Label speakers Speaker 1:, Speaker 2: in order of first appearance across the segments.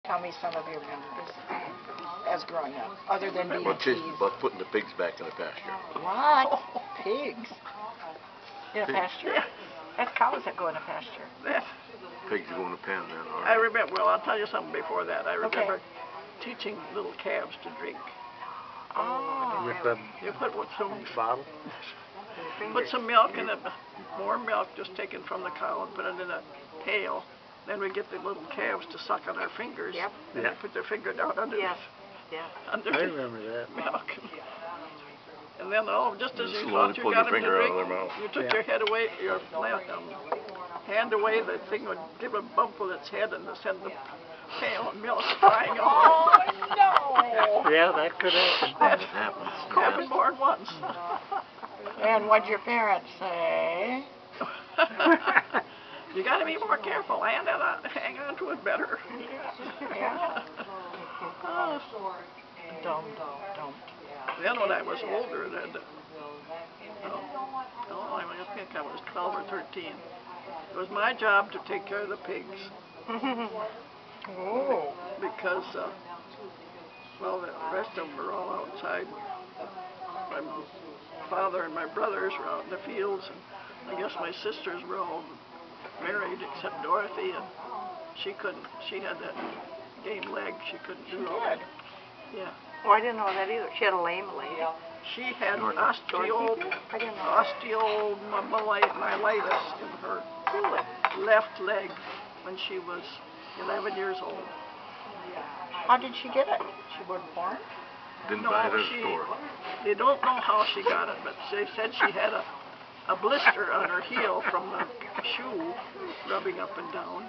Speaker 1: Tell me some of your memories as growing up, other than being a tease.
Speaker 2: About putting the pigs back in the pasture.
Speaker 1: What? Pigs? In a pasture? That's cows that go in a pasture.
Speaker 2: Pigs go in the pen then. All right.
Speaker 3: I remember, well, I'll tell you something before that. I remember teaching little calves to drink.
Speaker 1: Oh.
Speaker 4: With the
Speaker 3: You put some
Speaker 4: bottle?
Speaker 3: Put some milk in it, warm milk just taken from the cow, and put it in a pail. Then we get the little calves to suck on our fingers.
Speaker 1: Yep.
Speaker 3: And they put their finger down under under
Speaker 4: I
Speaker 3: the
Speaker 4: remember that.
Speaker 3: milk. And then, just as you
Speaker 2: Slowly
Speaker 3: thought you
Speaker 2: pull
Speaker 3: got
Speaker 2: your
Speaker 3: them to
Speaker 2: finger out
Speaker 3: drink,
Speaker 2: of their mouth.
Speaker 3: you took your head away, your hand away, the thing would give a bump with its head and send the pail of milk flying
Speaker 1: Oh,
Speaker 3: over.
Speaker 1: no!
Speaker 4: Yeah, that could happen.
Speaker 3: That
Speaker 2: happens.
Speaker 3: happened more than once.
Speaker 1: And what'd your parents say?
Speaker 3: You got to be more careful and hang on to it better.
Speaker 1: Yeah. Don't.
Speaker 3: Then when I was older, I think I was 12 or 13. It was my job to take care of the pigs.
Speaker 1: Oh.
Speaker 3: Because, well, the rest of them were all outside. My father and my brothers were out in the fields, and I guess my sisters were all married except Dorothy, and she couldn't. She had that game leg. She couldn't do all that. Yeah.
Speaker 1: Oh, I didn't know that either. She had a lame leg.
Speaker 3: She had osteomyelitis in her left leg when she was 11 years old.
Speaker 1: How did she get it? She wasn't born?
Speaker 2: Didn't buy it at a store.
Speaker 3: They don't know how she got it, but they said she had a blister on her heel from the shoe rubbing up and down,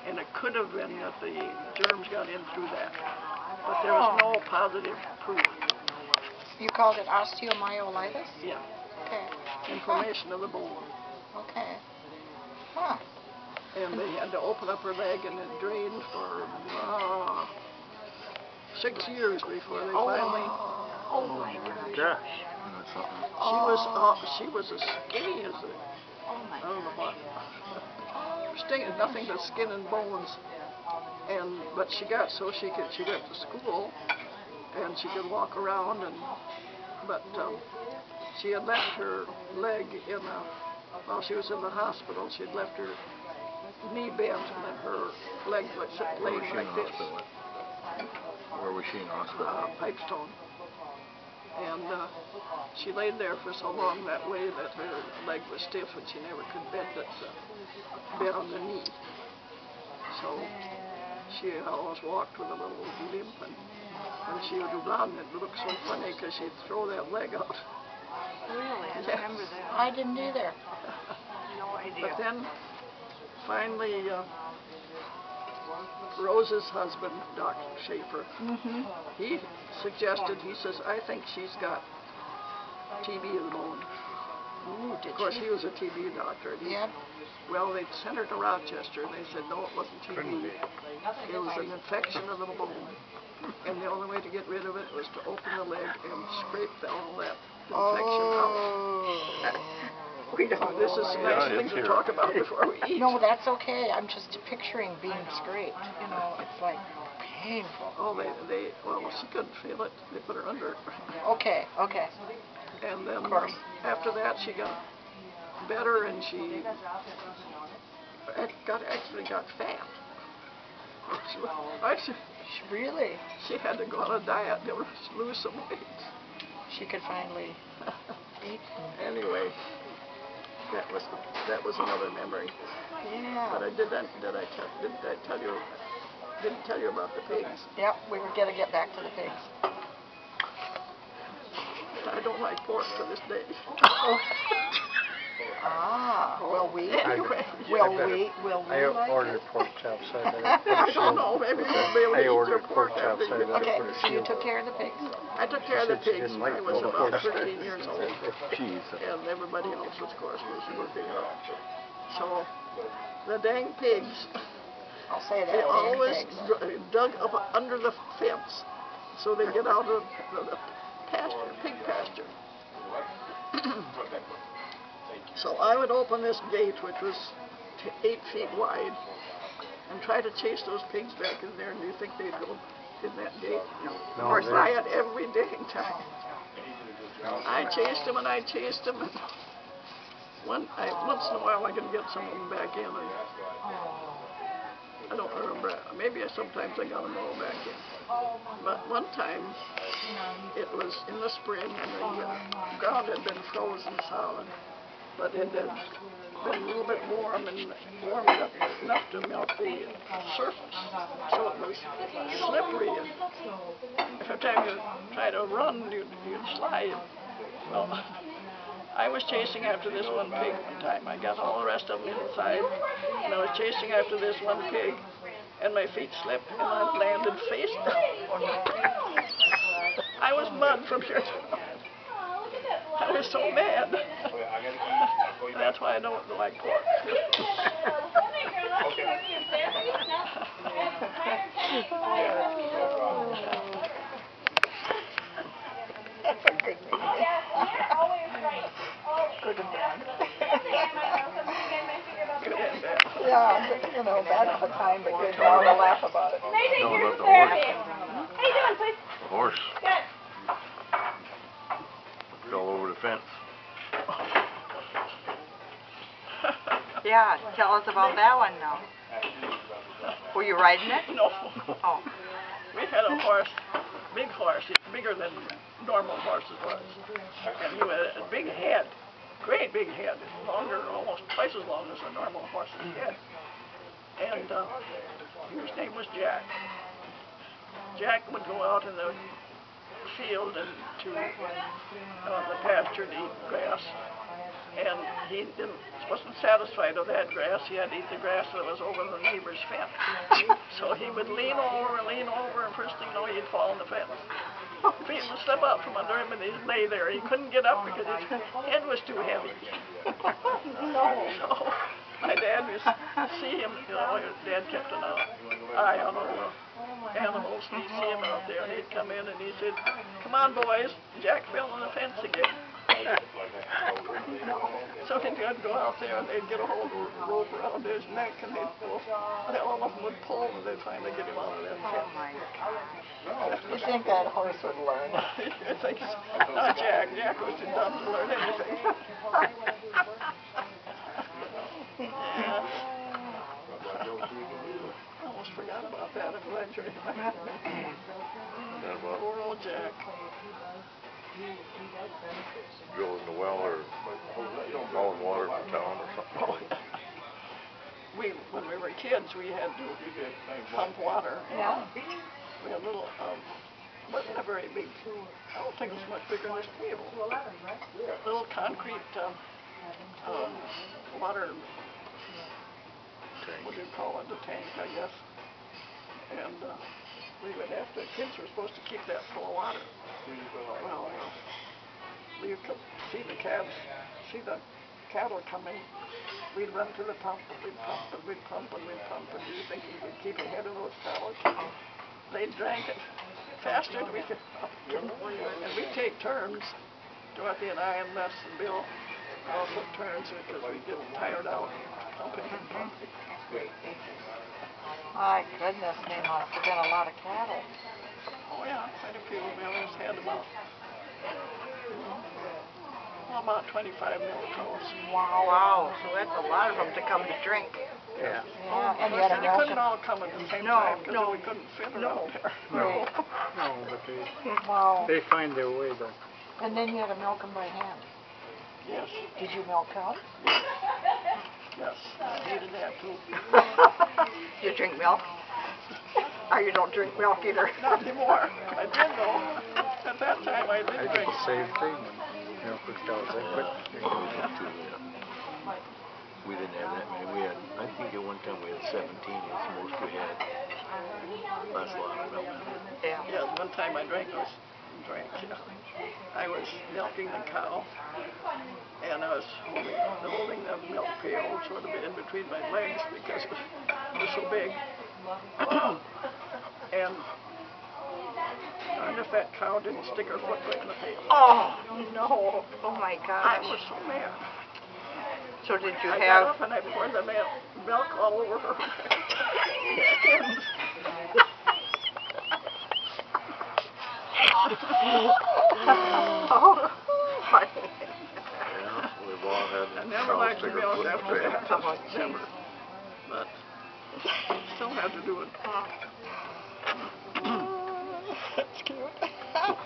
Speaker 3: and it could have been that the germs got in through that. But there was no positive proof.
Speaker 1: You called it osteomyelitis?
Speaker 3: Yeah.
Speaker 1: Okay.
Speaker 3: Inflammation of the bone.
Speaker 1: Okay. Huh.
Speaker 3: And they had to open up her leg, and it drained for 6 years before they finally.
Speaker 1: Oh my gosh.
Speaker 3: She was as skinny as I don't know what. Nothing but skin and bones. But she went to school, and she could walk around, but she had left her leg while she was in the hospital. She had left her knee bent, and then her leg was laying like this.
Speaker 2: Where was she in hospital?
Speaker 3: Pipestone. And she laid there for so long that way that her leg was stiff and she never could bend on the knee. So she always walked with a little limp, and when she would run, it looked so funny because she'd throw that leg out.
Speaker 1: Really? I remember that. I didn't either. No idea.
Speaker 3: But then, finally, Rose's husband, Dr. Schaefer, he says, I think she's got TB of the bone.
Speaker 1: Ooh,
Speaker 3: of course, he was a TB doctor. Well, they sent her to Rochester, and they said, no, it wasn't TB. It was an infection of the bone. And the only way to get rid of it was to open the leg and scrape all that infection out. This is a nice thing to talk about before we eat.
Speaker 1: No, that's okay. I'm just picturing being scraped. It's like painful.
Speaker 3: Oh, well, she couldn't feel it. They put her under it.
Speaker 1: Okay.
Speaker 3: And then after that, she got better, and she actually got fat.
Speaker 1: Really?
Speaker 3: She had to go on a diet to lose some weight.
Speaker 1: She could finally eat.
Speaker 3: Anyway, that was another memory.
Speaker 1: Yeah.
Speaker 3: But didn't tell you about the pigs.
Speaker 1: Yep, we were gonna get back to the pigs.
Speaker 3: I don't like pork to this day.
Speaker 1: Will we?
Speaker 4: I ordered pork chops.
Speaker 3: I don't know, maybe we'll be able to eat your pork after you.
Speaker 1: Okay, so you took care of the pigs.
Speaker 3: I took care of the pigs when I was about 13 years old.
Speaker 2: Jeez.
Speaker 3: And everybody else, of course, was working out. So, the dang pigs,
Speaker 1: I'll say that.
Speaker 3: they always dug up under the fence so they get out of the pig pasture. So I would open this gate, which was 8 feet wide, and try to chase those pigs back in there, and do you think they'd go in that gate? No.
Speaker 4: No,
Speaker 3: Of course,
Speaker 4: they-
Speaker 3: I had every dang time. I chased them and I chased them, and once in a while I could get some of them back in. And I don't remember. Maybe sometimes I got them all back in. But one time, it was in the spring, and the ground had been frozen solid, but it had been a little bit warm and warmed up enough to melt the surface, so it was slippery. And every time you try to run, you'd slide. Well, I was chasing after this one pig one time. I got all the rest of them inside, and I was chasing after this one pig, and my feet slipped, and I landed face down. I was mud from here to I was so mad. That's why I don't like pork.
Speaker 1: Good and bad.
Speaker 3: Good and bad.
Speaker 1: Yeah, you know, bad all the time, but good now to laugh about it.
Speaker 2: Tell about the horse. The horse fell over the fence.
Speaker 1: Yeah, tell us about that one now. Were you riding it?
Speaker 3: No.
Speaker 1: Oh.
Speaker 3: We had a horse, big horse, bigger than normal horses was. And he had a big head, great big head, longer, almost twice as long as a normal horse's head. And his name was Jack. Jack would go out in the field and to the pasture to eat grass. And he wasn't satisfied with that grass. He had to eat the grass that was over the neighbor's fence. So he would lean over, and first thing you know, he'd fall on the fence. Feet would slip out from under him, and he'd lay there. He couldn't get up because his head was too heavy. So my dad used to see him, you know, his dad kept an eye on all the animals, and he'd see him out there, and he'd come in, and he said, "Come on, boys, Jack fell on the fence again." So he'd go out there, and they'd get a hold of a rope around his neck, and they'd pull, and all of them would pull, and they'd finally get him out of that fence.
Speaker 1: Oh my God. You think that horse would learn?
Speaker 3: I think so. Not Jack. Jack was too dumb to learn anything. Yeah. I almost forgot about that. I'm glad you reminded me. Poor old Jack.
Speaker 2: Drilling the well or hauling water from town or something.
Speaker 3: When we were kids, we had to pump water.
Speaker 1: Yeah.
Speaker 3: We had a little, wasn't a very big, I don't think it was much bigger than this table. Little concrete water, what do you call it, a tank, I guess. And we would have to, kids were supposed to keep that full of water. Well, you could see the calves, see the cattle coming. We'd run to the pump, and we'd pump, and we'd pump, and we'd pump, and do you think we could keep ahead of those cows? They drank it faster than we could pump. And we'd take turns. Dorothy and I and Les and Bill all took turns because we'd get tired out pumping and pumping.
Speaker 1: My goodness, they must have been a lot of cattle.
Speaker 3: Oh yeah, quite a few. We always had about 25 milk cows.
Speaker 1: Wow. So that's a lot of them to come to drink.
Speaker 4: Yeah.
Speaker 1: Yeah, and you had a
Speaker 3: They
Speaker 1: milk.
Speaker 3: couldn't all come at the same time because we couldn't fit around there.
Speaker 4: No. No, but
Speaker 1: Wow.
Speaker 4: they find their way though.
Speaker 1: And then you had to milk them by hand.
Speaker 3: Yes.
Speaker 1: Did you milk cows?
Speaker 3: Yes. I hated that too.
Speaker 1: You drink milk? Or you don't drink milk either?
Speaker 3: Not anymore. I did though. At that time I did
Speaker 4: I did
Speaker 3: drink.
Speaker 4: the same thing when milk was cows. I quit drinking milk.
Speaker 2: We didn't have that many. We had, I think at one time we had 17. It's the most we had. That's a lot of milk.
Speaker 1: Yeah.
Speaker 3: Yeah, one time I drank. I was milking the cow, and I was holding the milk pail sort of in between my legs because it was so big. And if that cow didn't stick her foot right in the pail.
Speaker 1: Oh, no. Oh, my
Speaker 3: I
Speaker 1: gosh.
Speaker 3: was so mad.
Speaker 1: So did you
Speaker 3: I
Speaker 1: have...
Speaker 3: got up and I poured the milk all over her.
Speaker 1: Oh, funny.
Speaker 2: Yeah, we've all had
Speaker 3: I never liked the
Speaker 2: sticker
Speaker 3: milk
Speaker 2: put in
Speaker 3: after
Speaker 2: the
Speaker 3: that.
Speaker 2: tray.
Speaker 1: Oh,
Speaker 3: Never. But still had to do it.
Speaker 1: That's cute.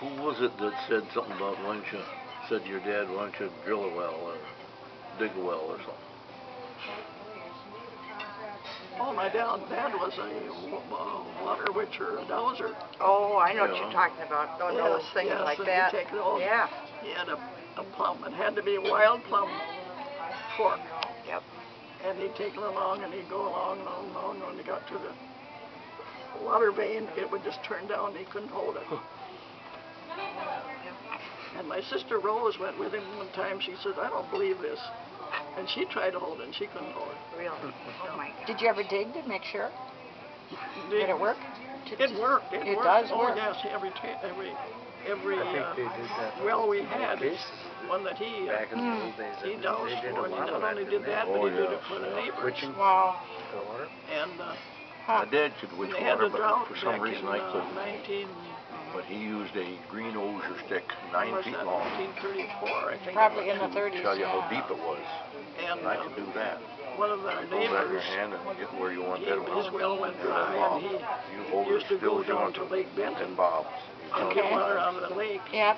Speaker 2: Who was it that said something about why don't you, said to your dad, why don't you drill a well or dig a well or something?
Speaker 3: Oh, my dad was a water witch or a dowser.
Speaker 1: Oh, I know what
Speaker 2: Yeah.
Speaker 1: you're talking about. Those things
Speaker 3: yes,
Speaker 1: like
Speaker 3: and
Speaker 1: that.
Speaker 3: He'd take those,
Speaker 1: Yeah.
Speaker 3: He had a plum. It had to be a wild plum fork.
Speaker 1: Yep.
Speaker 3: And he'd take it along and he'd go along. And when he got to the water vein, it would just turn down and he couldn't hold it. And my sister Rose went with him one time. She said, I don't believe this. And she tried to hold it and she couldn't hold it.
Speaker 1: Really? Oh my God. Did you ever dig to make sure?
Speaker 3: Did
Speaker 1: it work?
Speaker 3: It worked.
Speaker 1: It
Speaker 3: worked.
Speaker 1: does
Speaker 3: Oh
Speaker 1: work.
Speaker 3: yes, every
Speaker 4: I think they did that
Speaker 3: well we
Speaker 4: in
Speaker 3: had
Speaker 4: cases.
Speaker 3: One that he
Speaker 4: Back in the old days,
Speaker 3: he
Speaker 4: they
Speaker 3: doused
Speaker 4: did
Speaker 3: for,
Speaker 4: a
Speaker 3: and he
Speaker 4: lot of
Speaker 3: not
Speaker 4: that,
Speaker 3: only
Speaker 4: didn't
Speaker 3: did that,
Speaker 4: they?
Speaker 3: but he did it
Speaker 2: yes.
Speaker 3: for the neighbors.
Speaker 4: Witching
Speaker 1: Wow.
Speaker 4: the water.
Speaker 3: And
Speaker 2: My dad could witch
Speaker 3: they had
Speaker 2: water,
Speaker 3: a
Speaker 2: but
Speaker 3: drought
Speaker 2: for some
Speaker 3: back
Speaker 2: reason
Speaker 3: in
Speaker 2: I couldn't.
Speaker 3: 19.
Speaker 2: But he used a green osier stick,
Speaker 3: What
Speaker 2: 9
Speaker 3: was
Speaker 2: feet
Speaker 3: that,
Speaker 2: long,
Speaker 3: 1934, I think.
Speaker 1: Probably in the
Speaker 2: to
Speaker 1: 30s.
Speaker 2: tell you how
Speaker 1: yeah.
Speaker 2: deep it was.
Speaker 3: And
Speaker 2: And I could do that.
Speaker 3: one of the
Speaker 2: Hold that in your
Speaker 3: neighbors,
Speaker 2: hand and get where you want that
Speaker 3: his well went dry, and he
Speaker 2: You hold it
Speaker 3: used to
Speaker 2: as still
Speaker 3: go
Speaker 2: as you
Speaker 3: down
Speaker 2: want
Speaker 3: to
Speaker 2: to.
Speaker 3: Lake Benton
Speaker 2: And bobs.
Speaker 3: and get water out of the lake.
Speaker 1: Yep.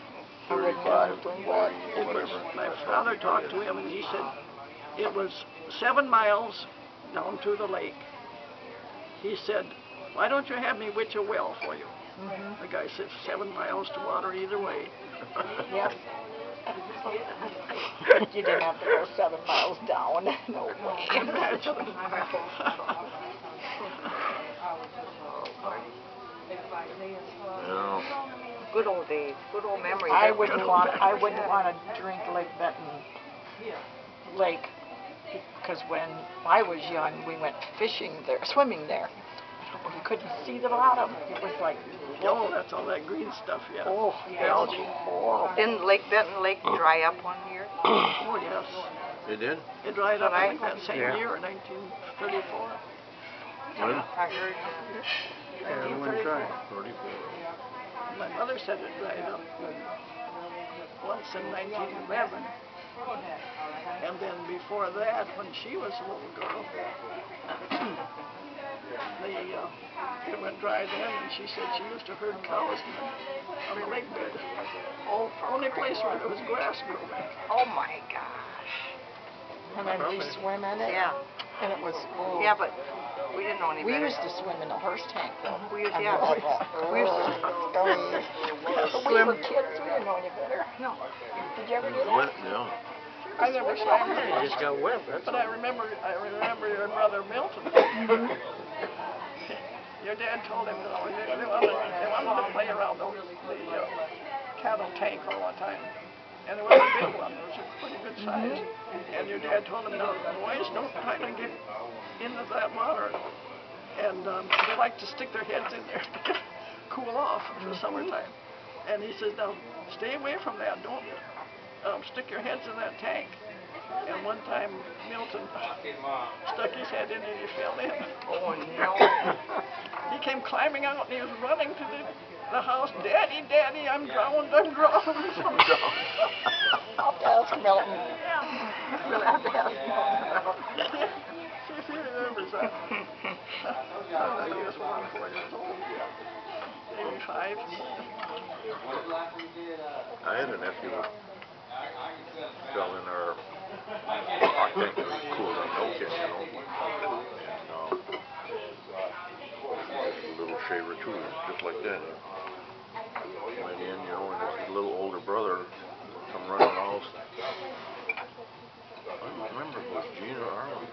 Speaker 1: I wouldn't know.
Speaker 2: 35 to 40,
Speaker 3: It was,
Speaker 2: whatever.
Speaker 3: my
Speaker 2: That's how
Speaker 3: father
Speaker 2: deep
Speaker 3: talked
Speaker 2: it
Speaker 3: to
Speaker 2: is.
Speaker 3: him and he said it was 7 miles down to the lake. He said, why don't you have me witch a well for you?
Speaker 1: Mm-hmm.
Speaker 3: The guy said 7 miles to water either way.
Speaker 1: Yep. You didn't have to go 7 miles down. No way.
Speaker 3: Imagine.
Speaker 2: Yeah.
Speaker 1: Good old days. Good old memories.
Speaker 3: I
Speaker 1: I
Speaker 3: wouldn't
Speaker 1: wouldn't
Speaker 3: want-
Speaker 1: to drink Lake Benton Lake because when I was young, we went fishing there, swimming there. You couldn't see the bottom. It was like,
Speaker 3: Oh, that's all that green stuff, yeah.
Speaker 1: oh,
Speaker 3: The
Speaker 1: yeah,
Speaker 3: algae.
Speaker 1: horrible. Didn't Lake Benton Lake dry up one year?
Speaker 3: Oh, yes.
Speaker 2: It did?
Speaker 3: It dried up, I
Speaker 1: But
Speaker 3: think, that same
Speaker 4: Yeah.
Speaker 3: year in 1934.
Speaker 2: When?
Speaker 1: I heard.
Speaker 4: Yeah, it went dry.
Speaker 2: 34.
Speaker 3: My mother said it dried up once in 1911. And then before that, when she was a little girl, it went dry then, and she said she used to herd cows on the lake bed.
Speaker 1: Oh,
Speaker 3: Only place where there was grass growing.
Speaker 1: oh my gosh. And then we swim in it. Yeah. And it was. Oh. Yeah, but we didn't know any better. We used to swim in the horse tank though. We used, yeah. We used to swim. We were kids. We didn't know any better. No. Did you ever do that?
Speaker 2: Wet, yeah.
Speaker 3: I never swam.
Speaker 4: You just got wet. That's
Speaker 3: But I remember your brother Milton. Your dad told him they wanted to play around the cattle tank all the time. And it was a big one. It was a pretty good size. And your dad told him, now, boys, don't try to get into that water. And they like to stick their heads in there to cool off for the summertime. And he says, now, stay away from that. Don't stick your heads in that tank. And one time, Milton stuck his head in and he fell in.
Speaker 1: Oh, no.
Speaker 3: He came climbing out and he was running to the house. Daddy, Daddy, I'm drowned, I'm drowned.
Speaker 1: I'll have to ask Milton. Yeah. We'll have to ask Milton.
Speaker 3: See if he remembers that. Oh, he was 4 years old. Maybe 5.
Speaker 2: I had a nephew who fell in our hot tank that was cool down milk in, you know. And a little shaver too, just like that. Went in, you know, and his little older brother come running in the house. I don't remember if it was Gene or Arlen.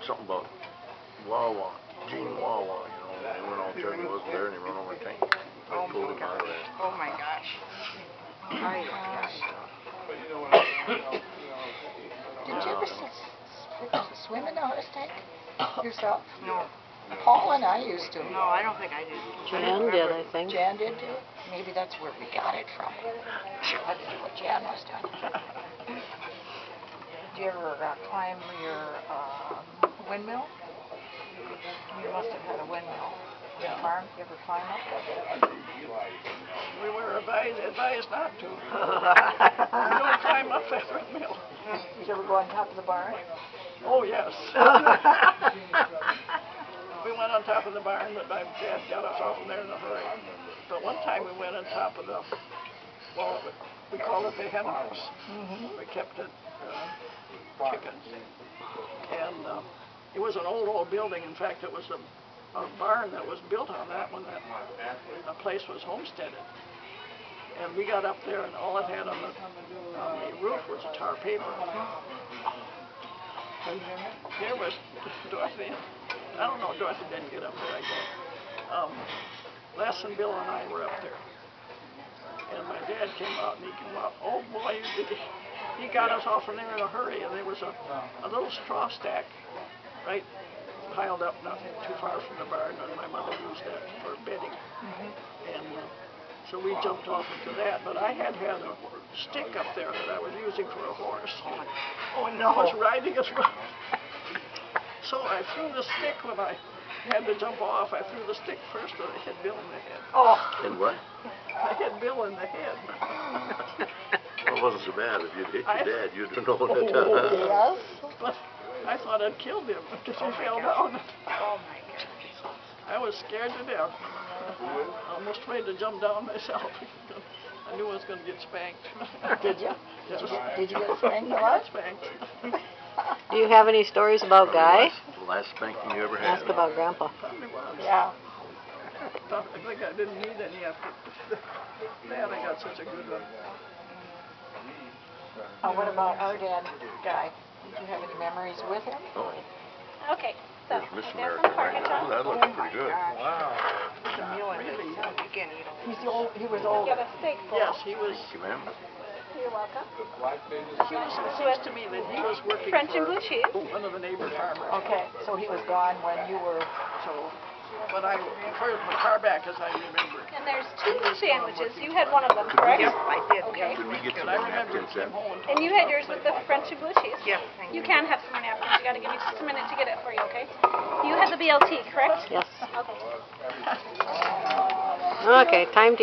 Speaker 2: Something about Wawa, Gene Wawa, you know. And he went out there and he wasn't there and he ran over the tank.
Speaker 1: Oh
Speaker 2: Pulled
Speaker 1: my
Speaker 2: him out of
Speaker 1: gosh.
Speaker 2: there.
Speaker 1: Oh my gosh. Did you ever swim in the horse tank yourself? No. Paul and I used to. No, I don't think I did.
Speaker 5: Jan did, I think.
Speaker 1: Jan did too. Maybe that's where we got it from. I didn't know what Jan was doing. Did you ever climb your Windmill? You must have had a windmill.
Speaker 3: Yeah.
Speaker 1: Farm? You ever climb up?
Speaker 3: We were advised not to. We don't climb up that windmill.
Speaker 1: Did you ever go on top of the barn?
Speaker 3: Oh, yes. We went on top of the barn, but my dad got us off from there in a hurry. But one time we went on top of the, well, we called it the hen house. Mm-hmm. We kept it chickens. And it was an old building. In fact, it was a barn that was built on that when that place was homesteaded. And we got up there, and all it had on the roof was a tar paper. And there was Dorothy. I don't know, Dorothy didn't get up there, I guess. Les and Bill and I were up there. And my dad came out, and he came out, oh boy, he got us off from there in a hurry. And there was a little straw stack, right, piled up not too far from the barn, and my mother used that for bedding. Mm-hmm. And so we jumped off into that, but I had a stick up there that I was using for a horse.
Speaker 1: Oh no!
Speaker 3: I was riding it. So I threw the stick when I had to jump off. I threw the stick first, and I hit Bill in the head.
Speaker 1: Oh!
Speaker 2: And what?
Speaker 3: I hit Bill in the head.
Speaker 2: Well, it wasn't so bad. If you'd hit your dad, you'd have known it.
Speaker 1: Yes.
Speaker 3: But I thought I'd killed him because he fell down.
Speaker 1: Oh my gosh.
Speaker 3: I was scared to death. Almost afraid to jump down myself. I knew I was going to get spanked.
Speaker 1: Did you?
Speaker 3: Yes.
Speaker 1: Did you get spanked a lot?
Speaker 3: Spanked.
Speaker 5: Do you have any stories about Guy?
Speaker 2: The last spanking you ever had?
Speaker 5: Ask about Grandpa.
Speaker 3: Probably was.
Speaker 1: Yeah.
Speaker 3: I think I didn't need any after that. I got such a good one.
Speaker 1: What about our dad, Guy? Did you have any memories with him?
Speaker 2: Oh,
Speaker 6: Okay, so
Speaker 2: there's Miss
Speaker 6: there's
Speaker 2: America
Speaker 6: some
Speaker 2: right
Speaker 6: pork
Speaker 2: now.
Speaker 6: chop.
Speaker 2: That looks pretty good.
Speaker 4: Wow.
Speaker 3: Really?
Speaker 1: He was old.
Speaker 6: You have a steak bowl.
Speaker 3: Yes, he was.
Speaker 2: Thank you, ma'am.
Speaker 6: You're welcome.
Speaker 3: It seems to me that he was working
Speaker 6: French
Speaker 3: for
Speaker 6: and blue cheese.
Speaker 3: one of the neighbor farmers.
Speaker 1: Okay, so he was gone when you were.
Speaker 3: So, but I heard the car back as I remember.
Speaker 6: And there's two sandwiches. You had one of them, correct?
Speaker 1: I did.
Speaker 6: Okay.
Speaker 2: Could we get some
Speaker 3: And I remember
Speaker 2: napkins
Speaker 3: he
Speaker 2: then?
Speaker 3: came home
Speaker 6: And you had yours with the French and blue cheese?
Speaker 1: Yes.
Speaker 6: You can have some more napkins. You gotta give me just a minute to get it for you, okay? You had the BLT, correct?
Speaker 5: Yes.
Speaker 6: Okay.
Speaker 5: Okay, time to eat.